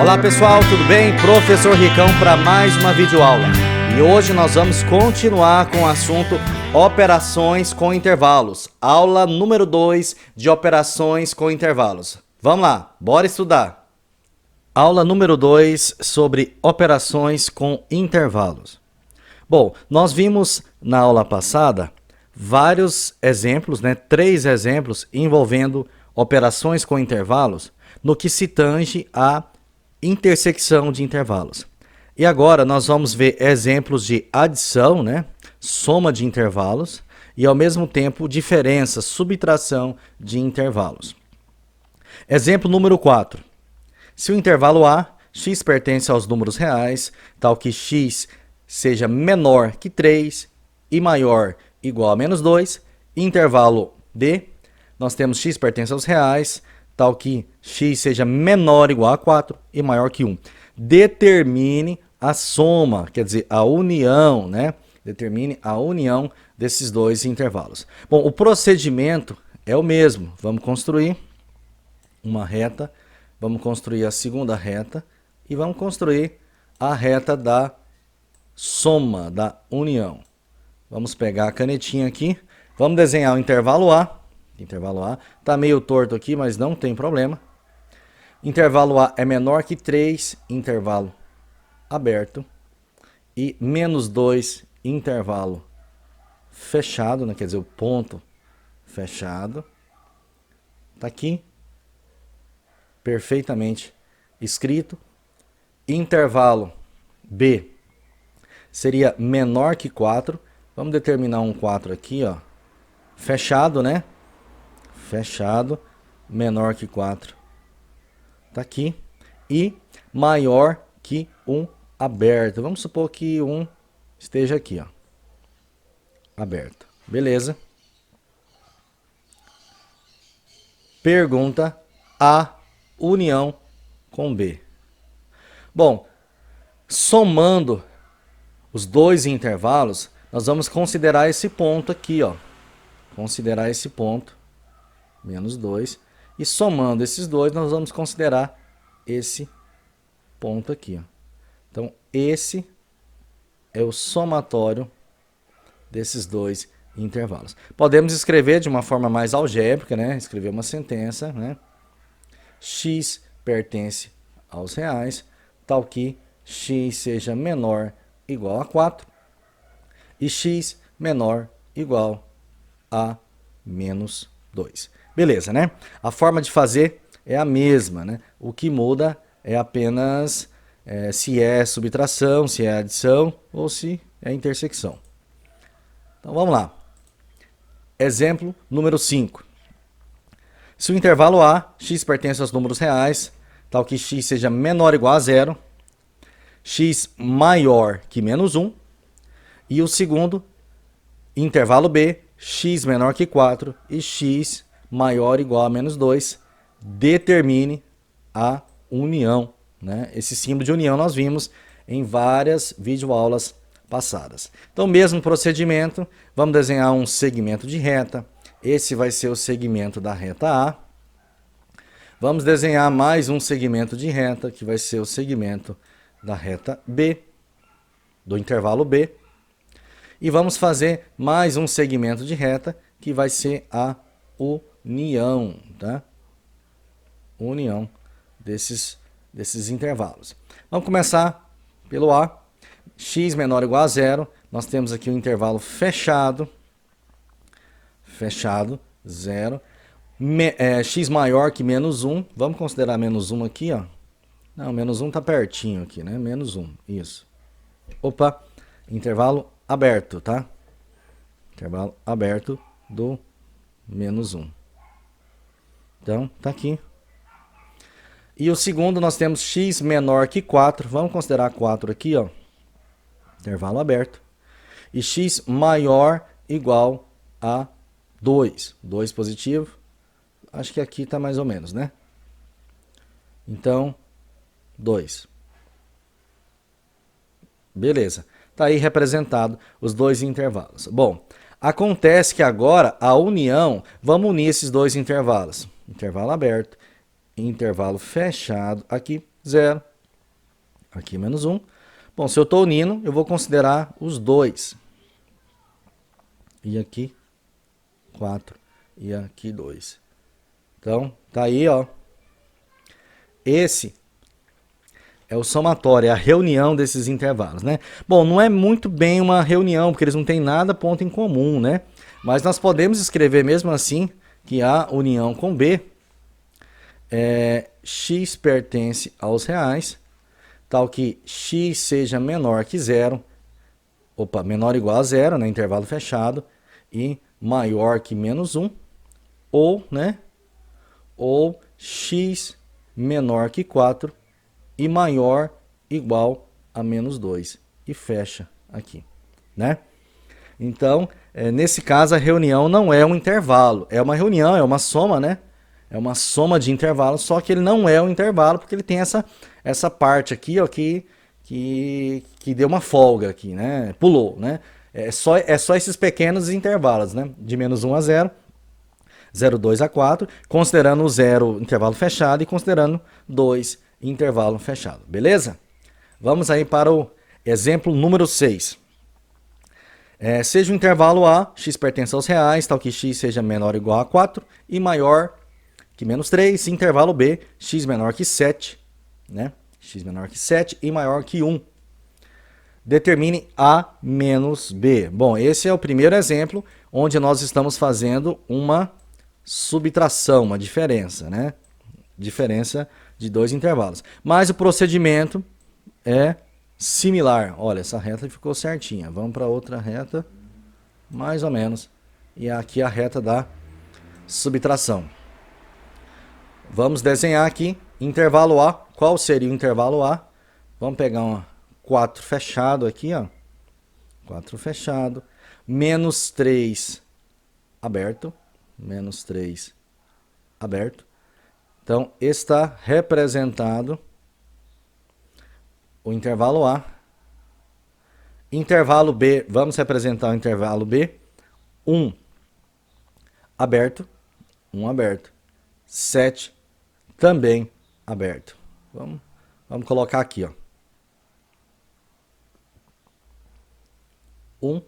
Olá pessoal, tudo bem? Professor Ricão para mais uma videoaula. E hoje nós vamos continuar com o assunto operações com intervalos. Aula número 2 de operações com intervalos. Vamos lá, bora estudar. Aula número 2 sobre operações com intervalos. Bom, nós vimos na aula passada vários exemplos, 3 exemplos envolvendo operações com intervalos no que se tange a intersecção de intervalos. E agora nós vamos ver exemplos de adição, soma de intervalos, e ao mesmo tempo diferença, subtração de intervalos. Exemplo número 4. Se o intervalo A, x pertence aos números reais, tal que x seja menor que 3 e maior igual a menos 2, intervalo B, nós temos x pertence aos reais, tal que x seja menor ou igual a 4 e maior que 1. Determine a soma, quer dizer, a união, Determine a união desses dois intervalos. Bom, o procedimento é o mesmo. Vamos construir uma reta, vamos construir a segunda reta e vamos construir a reta da soma, da união. Vamos pegar a canetinha aqui, vamos desenhar o intervalo A. Intervalo A está meio torto aqui, mas não tem problema. Intervalo A é menor que 3, intervalo aberto. E menos 2, intervalo fechado, quer dizer, o ponto fechado. Está aqui, perfeitamente escrito. Intervalo B seria menor que 4. Vamos determinar um 4 aqui, fechado, Fechado, menor que 4. Tá aqui. E maior que 1 aberto. Vamos supor que 1 esteja aqui, aberto. Beleza. Pergunta A, união com B. Bom, somando os dois intervalos, nós vamos considerar esse ponto aqui, Considerar esse ponto, menos 2. E somando esses dois, nós vamos considerar esse ponto aqui, Então, esse é o somatório desses dois intervalos. Podemos escrever de uma forma mais algébrica, Escrever uma sentença, X pertence aos reais, tal que x seja menor ou igual a 4 e x menor ou igual a menos 2. Beleza, A forma de fazer é a mesma, O que muda é apenas se é subtração, se é adição ou se é intersecção. Então vamos lá. Exemplo número 5. Se o intervalo A, x pertence aos números reais, tal que x seja menor ou igual a 0, x maior que menos 1, e o segundo, intervalo B, x menor que 4 e x maior ou igual a menos 2, determine a união. Esse símbolo de união nós vimos em várias videoaulas passadas. Então, mesmo procedimento, vamos desenhar um segmento de reta. Esse vai ser o segmento da reta A. Vamos desenhar mais um segmento de reta, que vai ser o segmento da reta B, do intervalo B. E vamos fazer mais um segmento de reta, que vai ser a união, União desses intervalos. Vamos começar pelo A. X menor ou igual a 0. Nós temos aqui um intervalo fechado. Fechado, 0. X maior que menos 1. Vamos considerar menos 1 aqui, Não, menos 1 está pertinho aqui, Menos 1, isso. Opa, intervalo aberto, Intervalo aberto do menos 1. Então, tá aqui. E o segundo, nós temos x menor que 4. Vamos considerar 4 aqui, Intervalo aberto. E x maior igual a 2. 2 positivo. Acho que aqui está mais ou menos, Então, 2. Beleza. Está aí representado os dois intervalos. Bom, acontece que agora a união, vamos unir esses dois intervalos. Intervalo aberto, intervalo fechado, aqui 0, aqui menos 1. Bom, se eu estou unindo, eu vou considerar os 2. E aqui 4. E aqui 2. Então, tá aí, ó. Esse é o somatório, é a reunião desses intervalos, né? Bom, não é muito bem uma reunião, porque eles não têm nada ponto em comum, né? Mas nós podemos escrever mesmo assim que A união com B x pertence aos reais, tal que x seja menor que zero, menor ou igual a zero, né, intervalo fechado, e maior que menos 1, ou x menor que 4 e maior igual a menos 2, e fecha aqui, né? Então, nesse caso, a reunião não é um intervalo, é uma reunião, é uma soma, né? É uma soma de intervalos, só que ele não é um intervalo, porque ele tem essa parte aqui, ó, que deu uma folga aqui, né? Pulou, né? É só esses pequenos intervalos, né? De menos 1 a 0, 0,2 a 4, considerando o 0 intervalo fechado e considerando 2 intervalo fechado, beleza? Vamos aí para o exemplo número 6. Seja o intervalo A, x pertence aos reais, tal que x seja menor ou igual a 4 e maior que menos 3, intervalo B, x menor que 7, né? X menor que 7 e maior que 1. Determine A menos B. Bom, esse é o primeiro exemplo onde nós estamos fazendo uma subtração, uma diferença, né? Diferença de dois intervalos. Mas o procedimento é similar. Olha, essa reta ficou certinha. Vamos para outra reta, mais ou menos. E aqui a reta da subtração. Vamos desenhar aqui intervalo A. Qual seria o intervalo A? Vamos pegar uma 4 fechado aqui, ó. 4 fechado. Menos 3 aberto. Menos 3 aberto. Então, está representado o intervalo A. Intervalo B, vamos representar o intervalo B. 1 aberto. 1 aberto. 7 também aberto. Vamos colocar aqui, ó. 1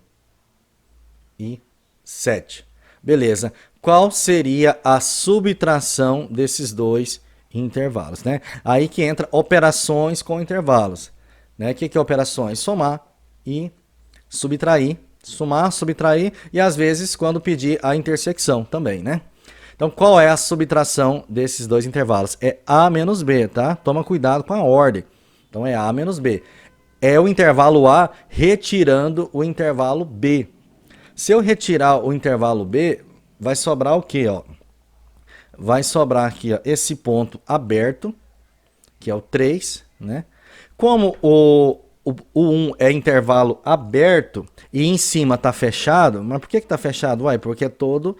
e 7. Beleza. Qual seria a subtração desses dois intervalos, né? Aí que entra operações com intervalos, né? O que é operações? Somar e subtrair. Somar, subtrair e às vezes quando pedir a intersecção também, né? Então, qual é a subtração desses dois intervalos? É A menos B, tá? Toma cuidado com a ordem. Então, é A menos B. É o intervalo A retirando o intervalo B. Se eu retirar o intervalo B, vai sobrar o quê, ó? Vai sobrar aqui, ó, esse ponto aberto, que é o 3, né? Como o 1 é intervalo aberto e em cima está fechado, mas por que está fechado? Uai, porque é todo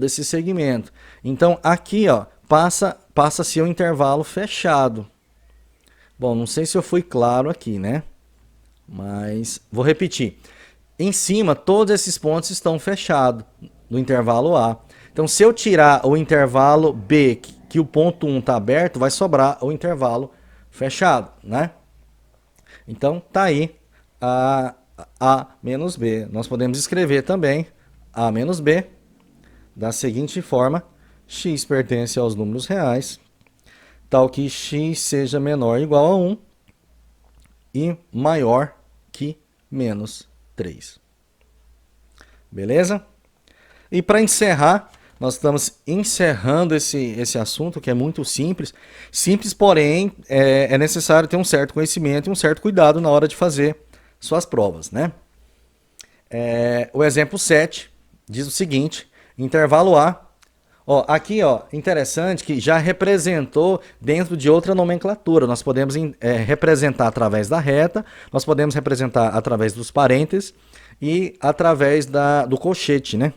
esse segmento. Então, aqui, ó, passa-se o intervalo fechado. Bom, não sei se eu fui claro aqui, né? Mas vou repetir. Em cima, todos esses pontos estão fechados no intervalo A. Então, se eu tirar o intervalo B, que o ponto 1 está aberto, vai sobrar o intervalo fechado, né? Então, tá aí A menos B. Nós podemos escrever também A menos B da seguinte forma: x pertence aos números reais, tal que x seja menor ou igual a 1 e maior que menos 3. Beleza? E para encerrar, nós estamos encerrando esse assunto que é muito simples. Simples, porém, é necessário ter um certo conhecimento e um certo cuidado na hora de fazer suas provas, né? O exemplo 7 diz o seguinte: intervalo A. Ó, aqui, ó, interessante que já representou dentro de outra nomenclatura. Nós podemos representar através da reta, nós podemos representar através dos parênteses e através do colchete, né?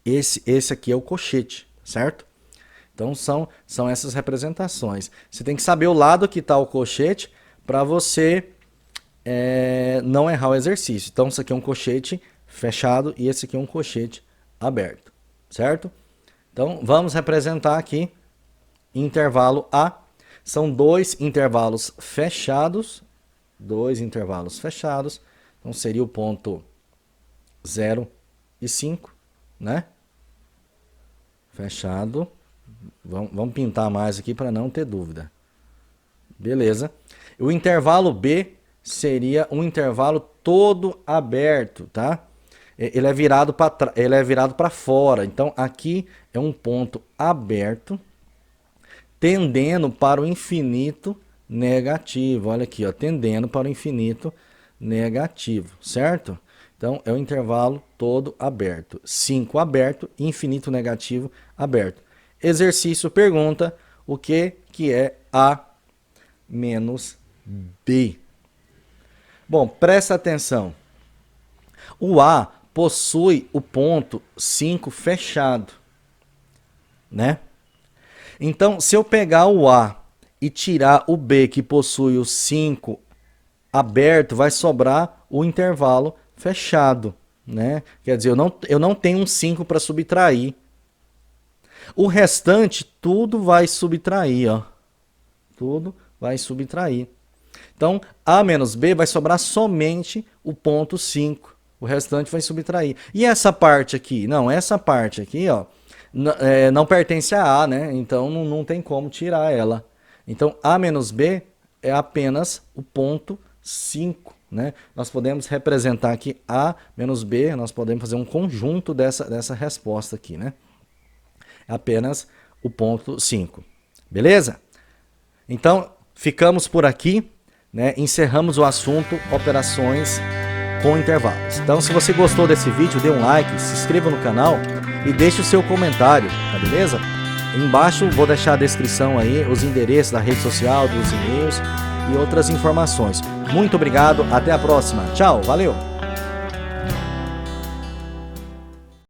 Esse aqui é o colchete, certo? Então são essas representações. Você tem que saber o lado que está o colchete para você não errar o exercício. Então isso aqui é um colchete fechado e esse aqui é um colchete aberto, certo? Então vamos representar aqui intervalo A. São dois intervalos fechados. Dois intervalos fechados. Então seria o ponto 0 e 5, né? Fechado. Vamos pintar mais aqui para não ter dúvida. Beleza. O intervalo B seria um intervalo todo aberto, tá? Ele é virado para fora. Então aqui é um ponto aberto tendendo para o infinito negativo. Olha aqui, ó, tendendo para o infinito negativo, certo? Então é o intervalo todo aberto. 5 aberto, infinito negativo aberto. Exercício pergunta o que é A menos B. Bom, presta atenção. O A possui o ponto 5 fechado, né? Então, se eu pegar o A e tirar o B, que possui o 5 aberto, vai sobrar o intervalo fechado, né? Quer dizer, eu não tenho um 5 para subtrair. O restante, tudo vai subtrair, ó. Tudo vai subtrair. Então, A menos B vai sobrar somente o ponto 5. O restante vai subtrair. E essa parte aqui? Não, essa parte aqui, ó, não pertence a A, né? Então, não tem como tirar ela. Então, A menos B é apenas o ponto 5, né? Nós podemos representar aqui A menos B, nós podemos fazer um conjunto dessa resposta aqui, né? É apenas o ponto 5. Beleza? Então, ficamos por aqui, né? Encerramos o assunto operações com intervalos. Então, se você gostou desse vídeo, dê um like, se inscreva no canal e deixe o seu comentário, tá beleza? Embaixo vou deixar a descrição aí, os endereços da rede social, dos e-mails e outras informações. Muito obrigado, até a próxima. Tchau, valeu!